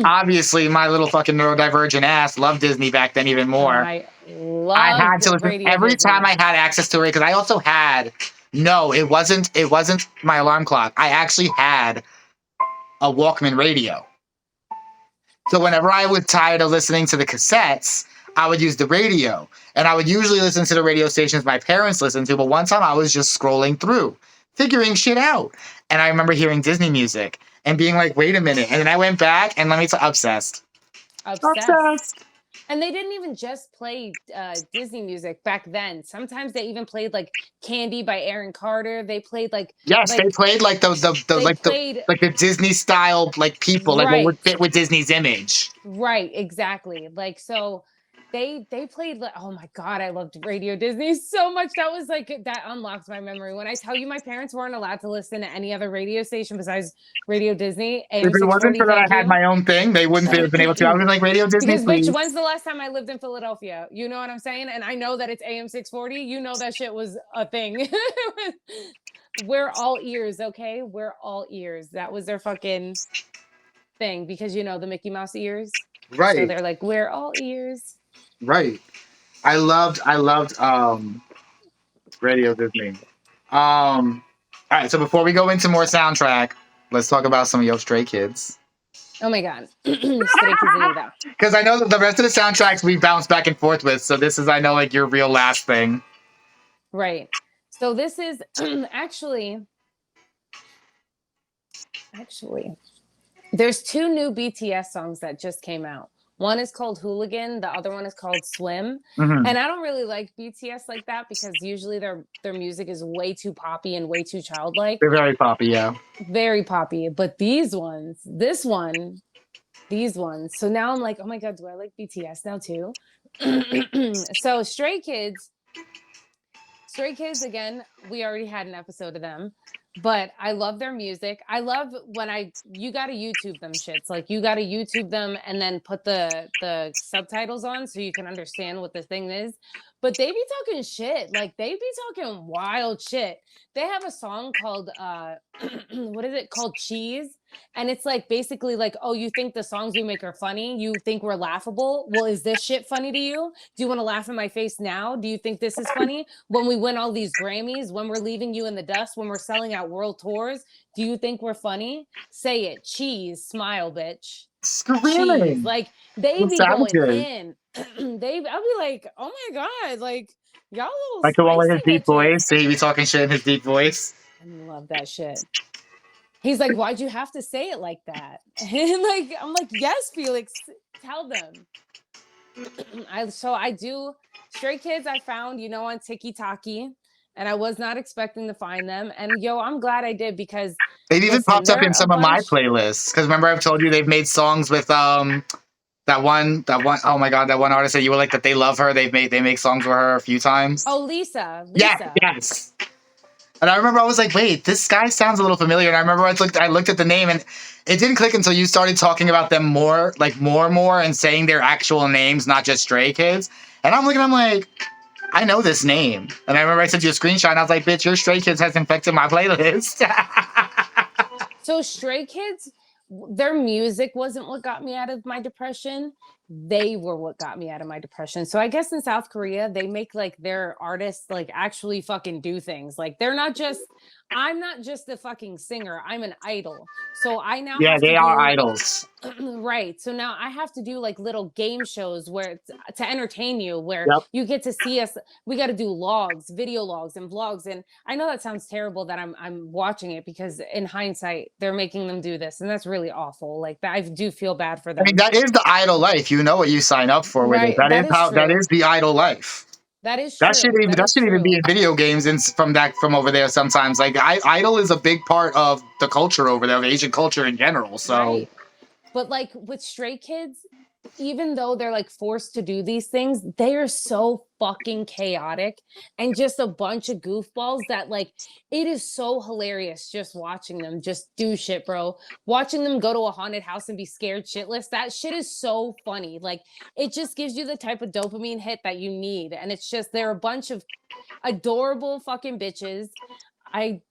Obviously, my little fucking neurodivergent ass loved Disney back then even more. I had to listen every time I had access to it because I also had it wasn't my alarm clock. I actually had a Walkman radio. So whenever I was tired of listening to the cassettes, I would use the radio. And I would usually listen to the radio stations my parents listened to, but one time I was just scrolling through, figuring shit out. And I remember hearing Disney music and being like, wait a minute. And then I went back and let me tell Obsessed. And they didn't even just play Disney music back then. Sometimes they even played like Candy by Aaron Carter. They played like they played like the Disney style like people like what would fit with Disney's image. Right, exactly. Like so they played like, oh my God, I loved Radio Disney so much. That was like, that unlocked my memory. When I tell you my parents weren't allowed to listen to any other radio station besides Radio Disney. If it wasn't for that I had my own thing, they wouldn't have been able to. I would be like, Radio Disney, because please. Bitch, when's the last time I lived in Philadelphia? You know what I'm saying? And I know that it's AM 640. You know that shit was a thing. We're all ears, okay? We're all ears. That was their fucking thing because, you know, the Mickey Mouse ears. Right. So they're like, we're all ears. Right. I loved Radio Disney. All right, so before we go into more soundtrack, let's talk about some of your Stray Kids. Oh my God. Stray Kids. Because I know that the rest of the soundtracks we bounce back and forth with, so this is, I know, like your real last thing. Right. So this is actually, there's 2 new BTS songs that just came out. One is called Hooligan, the other one is called Swim. Mhm. And I don't really like BTS like that because usually their music is way too poppy and way too childlike. They're very poppy, yeah. Very poppy. But these ones, this one, these ones. So now I'm like, oh my God, do I like BTS now too? So Stray Kids, again, we already had an episode of them, but I love their music. I love when you gotta YouTube them shits. Like you gotta YouTube them and then put the subtitles on so you can understand what the thing is. But they be talking shit. Like they be talking wild shit. They have a song called what is it called? Cheese. And it's like basically like, oh, you think the songs we make are funny? You think we're laughable? Well, is this shit funny to you? Do you want to laugh in my face now? Do you think this is funny? When we win all these Grammys, when we're leaving you in the dust, when we're selling out world tours, do you think we're funny? Say it. Cheese. Smile, bitch. Screaming. Cheese. Like they With be going savages. in. I'll be like, oh my God, like y'all little Like the one with his spicy deep bitches. voice. So he be talking shit in his deep voice. I love that shit. He's like, why'd you have to say it like that? And like, I'm like, yes, Felix, tell them. I do. Stray Kids I found, on TikTok, and I was not expecting to find them. And I'm glad I did because They've even listen, popped up they're in a some of my bunch. playlists. Because remember I've told you they've made songs with that one, oh my God, that one artist that you were like that they love her. They make songs with her a few times. Oh, Lisa. Yes. And I remember I was like, wait, this guy sounds a little familiar. And I remember I looked at the name and it didn't click until you started talking about them more and more and saying their actual names, not just Stray Kids. And I'm like, I know this name. And I remember I sent you a screenshot and I was like, bitch, your Stray Kids has infected my playlist. So Stray Kids, their music wasn't what got me out of my depression. They were what got me out of my depression. So I guess in South Korea, they make like their artists like actually fucking do things. Like I'm not just a fucking singer. I'm an idol. So I now Yeah, have they to are do idols. right. So now I have to do like little game shows where to entertain you, where Yep. you get to see us. We got to do logs, video logs, and vlogs. And I know that sounds terrible that I'm watching it because in hindsight they're making them do this, and that's really awful. Like I do feel bad for I mean, them. that is the idol life. You know what you sign up for with it. Right. That is That true. is the idol life. That is That true. That is shouldn't even be true. in video games and from over there sometimes. Like idol is a big part of the culture over there, of Asian culture in general. So Right. But like with Stray Kids, even though they're like forced to do these things, they are so fucking chaotic and just a bunch of goofballs that like it is so hilarious just watching them just do shit, bro. Watching them go to a haunted house and be scared shitless. That shit is so funny. Like it just gives you the type of dopamine hit that you need. And it's just they're a bunch of adorable fucking bitches. I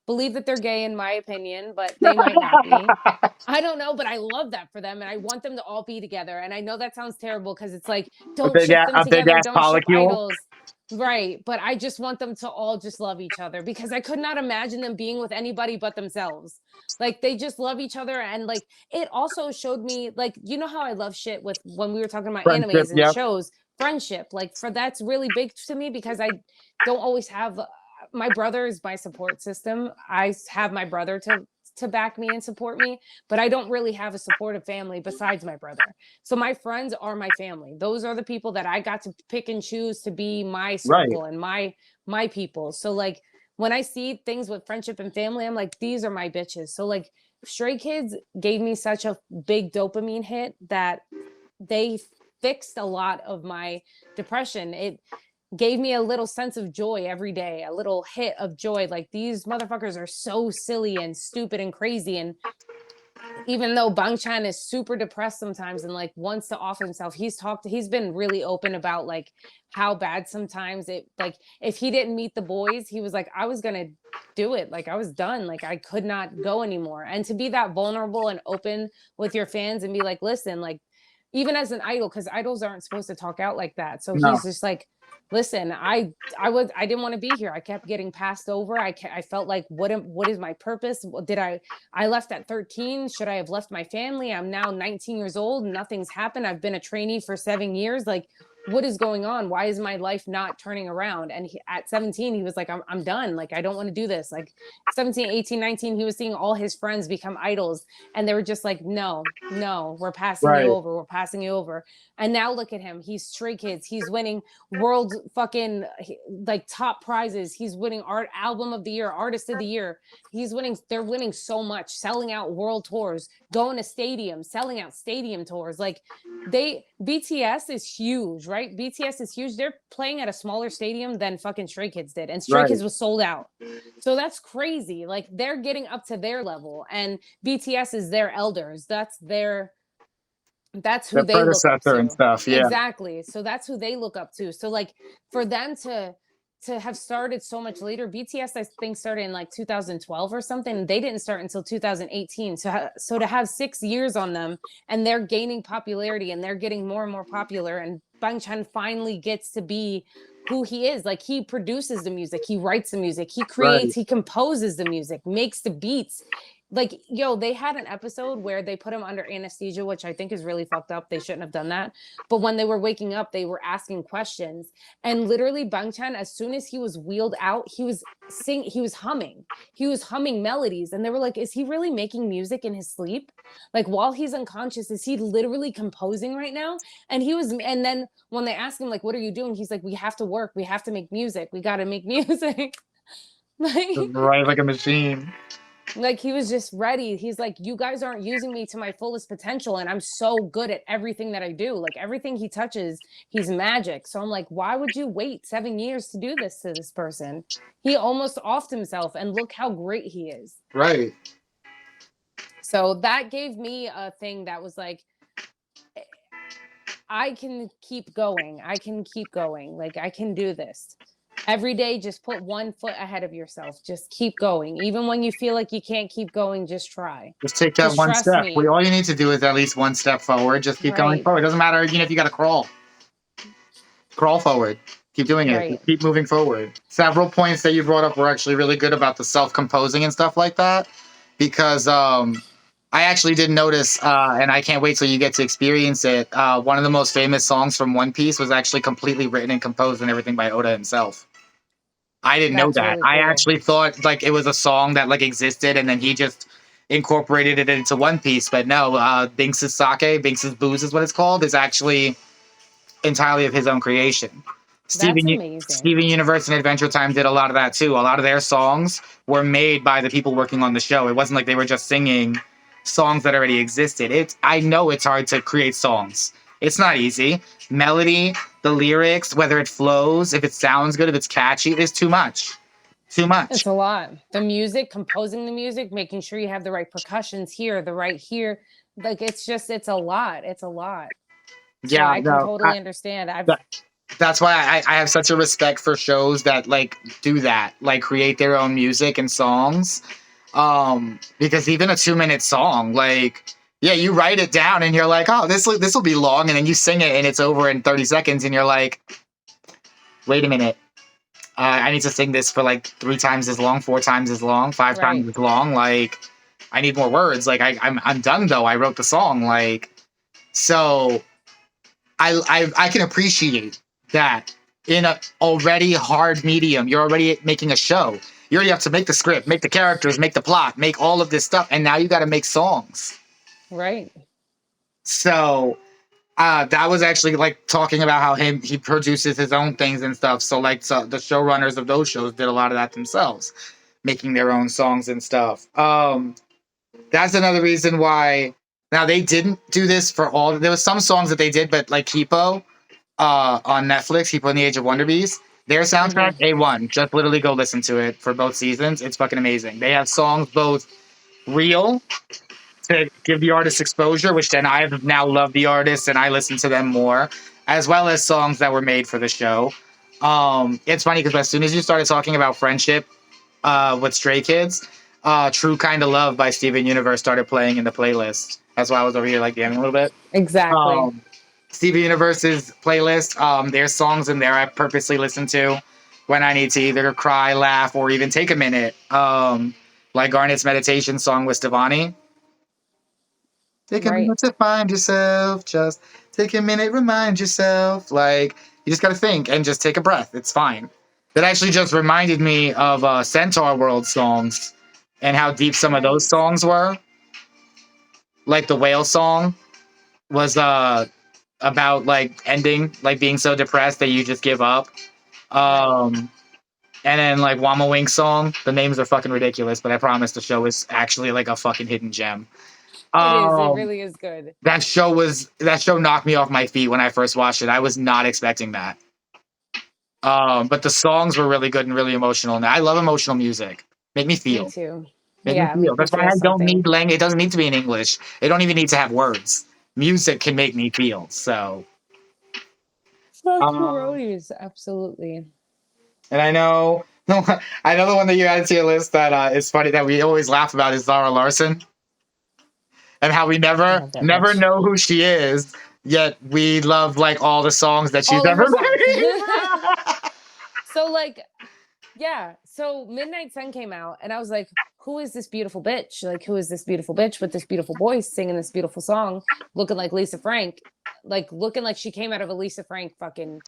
believe that they're gay in my opinion, but they might not be. I don't know, but I love that for them and I want them to all be together. And I know that sounds terrible because it's like, don't ship them a big together, ass don't ship polycule. idols. Right. But I just want them to all just love each other because I could not imagine them being with anybody but themselves. Like they just love each other. And like it also showed me, like, you know how I love shit with when we were talking about Friendship, animes and yep. shows, friendship. Like for that's really big to me because I don't always have my brother is my support system. I have my brother to back me and support me, but I don't really have a supportive family besides my brother. So my friends are my family. Those are the people that I got to pick and choose to be my circle and my people. So like when I see things with friendship and family, I'm like, these are my bitches. So like Stray Kids gave me such a big dopamine hit that they fixed a lot of my depression. It gave me a little sense of joy every day, a little hit of joy. Like these motherfuckers are so silly and stupid and crazy. And even though Bang Chan is super depressed sometimes and like wants to off himself, he's been really open about like how bad sometimes it, like if he didn't meet the boys, he was like, I was gonna do it. Like I was done. Like I could not go anymore. And to be that vulnerable and open with your fans and be like, listen, like even as an idol, because idols aren't supposed to talk out like that. So No. he's just like, listen, I didn't want to be here. I kept getting passed over. I felt like, what is my purpose? I left at 13. Should I have left my family? I'm now 19 years old. Nothing's happened. I've been a trainee for 7 years. Like, what is going on? Why is my life not turning around? And at 17, he was like, I'm done. Like, I don't want to do this. Like 17, 18, 19, he was seeing all his friends become idols. And they were just like, no, we're passing you Right. over. We're passing you over. And now look at him. He's Stray Kids. He's winning world fucking like top prizes. He's winning art album of the year, artist of the year. They're winning so much, selling out world tours, going to stadiums, selling out stadium tours. Like BTS is huge, right? BTS is huge. They're playing at a smaller stadium than fucking Stray Kids did, and Stray Kids was sold out. So that's crazy. Like they're getting up to their level, and BTS is their elders. That's who The they look up predecessor to. and stuff. Yeah. Exactly. So that's who they look up to. So like for them to have started so much later, BTS I think started in like 2012 or something. They didn't start until 2018. So to have 6 years on them, and they're gaining popularity and they're getting more and more popular, and Bangchan finally gets to be who he is. Like he produces the music, he writes the music, he creates, he composes the music, makes the beats. Like, yo, they had an episode where they put him under anesthesia, which I think is really fucked up. They shouldn't have done that. But when they were waking up, they were asking questions. And literally Bangchan, as soon as he was wheeled out, he was humming. He was humming melodies. And they were like, is he really making music in his sleep? Like while he's unconscious, is he literally composing right now? And then when they asked him, like, what are you doing? He's like, we have to work. We have to make music. We got to make music. Like a machine. Like he was just ready. He's like, you guys aren't using me to my fullest potential, and I'm so good at everything that I do. Like everything he touches, he's magic. So I'm like, why would you wait 7 years to do this to this person? He almost offed himself, and look how great he is. Right. So that gave me a thing that was like, I can keep going. I can keep going. Like I can do this. Every day, just put 1 foot ahead of yourself. Just keep going. Even when you feel like you can't keep going, just try. Just take that one step. Me. All you need to do is at least 1 step forward. Just keep going forward. It doesn't matter even if you got to crawl. Crawl forward. Keep doing it. Just keep moving forward. Several points that you brought up were actually really good about the self-composing and stuff like that. Because I actually did notice, and I can't wait till you get to experience it, one of the most famous songs from One Piece was actually completely written and composed and everything by Oda himself. I didn't know that. Really cool. I actually thought like it was a song that like existed and then he just incorporated it into One Piece. But no, Binks' sake, Binks' booze is what it's called, is actually entirely of his own creation. Steven Universe and Adventure Time did a lot of that too. A lot of their songs were made by the people working on the show. It wasn't like they were just singing songs that already existed. I know it's hard to create songs. It's not easy. Melody, the lyrics, whether it flows, if it sounds good, if it's catchy, there's too much. Too much. It's a lot. The music, composing the music, making sure you have the right percussions here, the right here. Like it's a lot. It's a lot. Yeah, so I can totally understand. That's why I have such a respect for shows that like do that, like create their own music and songs. Because even a 2-minute song, like, yeah, you write it down and you're like, oh, this will be long, and then you sing it and it's over in 30 seconds and you're like, wait a minute, I need to sing this for like 3 times as long, 4 times as long, 5 times as long. Like, I need more words. Like, I'm done though. I wrote the song. Like, so I can appreciate that in a already hard medium. You're already making a show. You already have to make the script, make the characters, make the plot, make all of this stuff, and now you got to make songs. Right. So that was actually like talking about how he produces his own things and stuff. So like the showrunners of those shows did a lot of that themselves, making their own songs and stuff. That's another reason why. Now they didn't do this for all. There was some songs that they did, but like Kipo on Netflix, Kipo and the Age of Wonder Beast. Their soundtrack, A1. Just literally go listen to it for both seasons. It's fucking amazing. They have songs both real to give the artist exposure, which then I have now loved the artists and I listen to them more, as well as songs that were made for the show. It's funny because as soon as you started talking about friendship with Stray Kids, True Kinda Love by Steven Universe started playing in the playlist. That's why I was over here like dancing a little bit. Exactly. Steven Universe's playlist, there's songs in there I purposely listen to when I need to either cry, laugh, or even take a minute. Like Garnet's meditation song with Stevani. Take a minute to find yourself, just Take a minute, remind yourself. Like, you just got to think and just take a breath. It's fine. That actually just reminded me of Centaur World songs and how deep some of those songs were. Like the whale song was about like ending, like being so depressed that you just give up. And then like Wama Wink song, the names are fucking ridiculous, but I promise the show is actually like a fucking hidden gem. It really is good. That show knocked me off my feet when I first watched it. I was not expecting that. But the songs were really good and really emotional. And I love emotional music. Make me feel. Me too. Make me feel. That's why I don't need language. It doesn't need to be in English. It don't even need to have words. Music can make me feel. So. Absolutely. And I know the one that you added to your list that is funny that we always laugh about is Zara Larson. And how we never know who she is, yet we love like all the songs that she's ever made. So like, yeah. So Midnight Sun came out, and I was like, "Who is this beautiful bitch? Like, who is this beautiful bitch with this beautiful voice singing this beautiful song, looking like Lisa Frank, like looking like she came out of a Lisa Frank fucking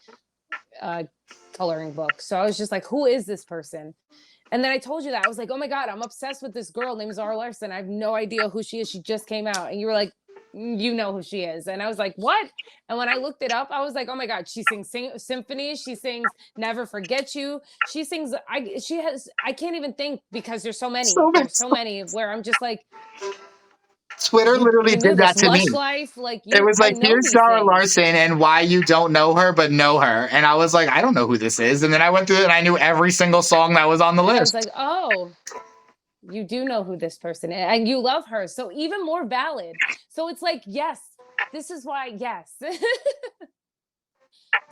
coloring book." So I was just like, "Who is this person?" And then I told you that. I was like, oh my God, I'm obsessed with this girl named Zara Larson. I have no idea who she is. She just came out. And you were like, you know who she is. And I was like, what? And when I looked it up, I was like, oh my God, she sings symphonies. She sings Never Forget You. She sings, I can't even think because there's so many. There's so many where I'm just like, Twitter literally did that to me. Life, like it was like, here's Zara Larson and why you don't know her, but know her. And I was like, I don't know who this is. And then I went through it and I knew every single song that was on the list. I was like, oh, you do know who this person is and you love her. So even more valid. So it's like, yes, this is why, yes.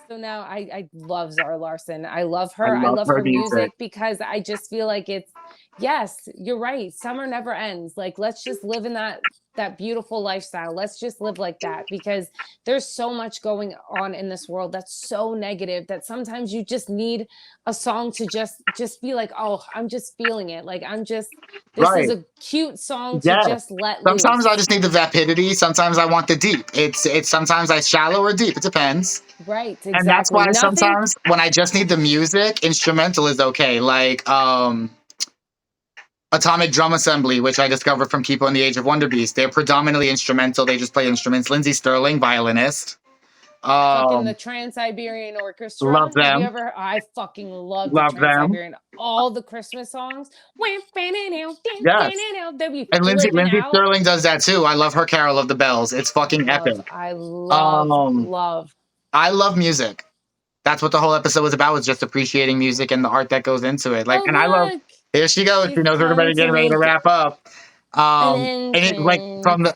So now I love Zara Larson. I love her. I love her music because I just feel like it's, yes, you're right. Summer never ends. Like, let's just live in that beautiful lifestyle. Let's just live like that because there's so much going on in this world that's so negative that sometimes you just need a song to just be like, oh, I'm just feeling it. Like, this is a cute song to just let loose. Sometimes I just need the vapidity. Sometimes I want the deep. It's sometimes I shallow or deep. It depends. Right. Exactly. And that's why sometimes when I just need the music, instrumental is okay. Like, Atomic Drum Assembly, which I discovered from People in the Age of Wonder Beast. They're predominantly instrumental. They just play instruments. Lindsey Sterling, violinist. Fucking the Trans-Siberian Orchestra. Love them. I fucking love the Trans-Siberian. All the Christmas songs. Yes. And Lindsey Sterling does that too. I love her Carol of the Bells. It's fucking epic. I love. I love music. That's what the whole episode was about, was just appreciating music and the art that goes into it. Like, I love. Here she goes. She knows everybody getting ready to wrap up. And it, like,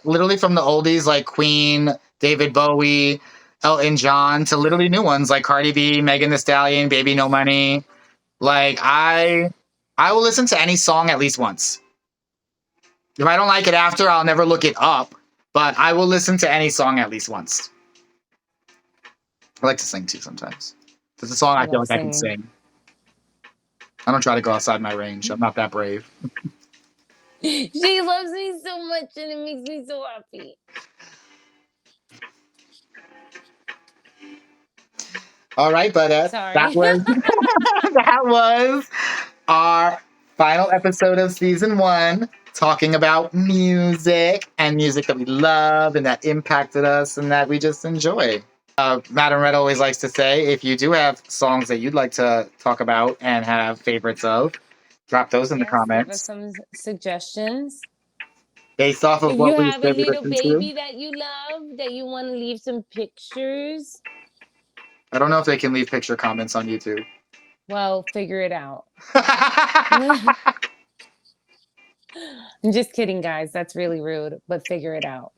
literally from the oldies like Qveen, David Bowie, Elton John, to literally new ones like Cardi B, Megan Thee Stallion, Baby No Money. Like, I will listen to any song at least once. If I don't like it after, I'll never look it up. But I will listen to any song at least once. I like to sing too sometimes. There's a song I feel like I can sing. I don't try to go outside my range. I'm not that brave. She loves me so much and it makes me so happy. All right, Bud-ettes. That was our final episode of season 1, talking about music and music that we love and that impacted us and that we just enjoy. Madam Red always likes to say, if you do have songs that you'd like to talk about and have favorites of, drop those in the comments. Give us some suggestions. Based off of what we said. If you have a little baby that you love, that you want to leave some pictures. I don't know if they can leave picture comments on YouTube. Well, figure it out. I'm just kidding, guys. That's really rude, but figure it out.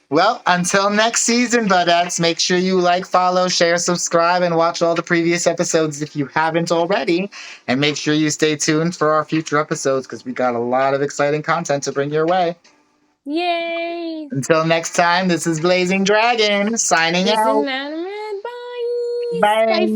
Well, until next season, Bud-ettes, make sure you like, follow, share, subscribe, and watch all the previous episodes if you haven't already. And make sure you stay tuned for our future episodes because we got a lot of exciting content to bring your way. Yay! Until next time, this is Blazing Dragon signing out. Bye. Bye.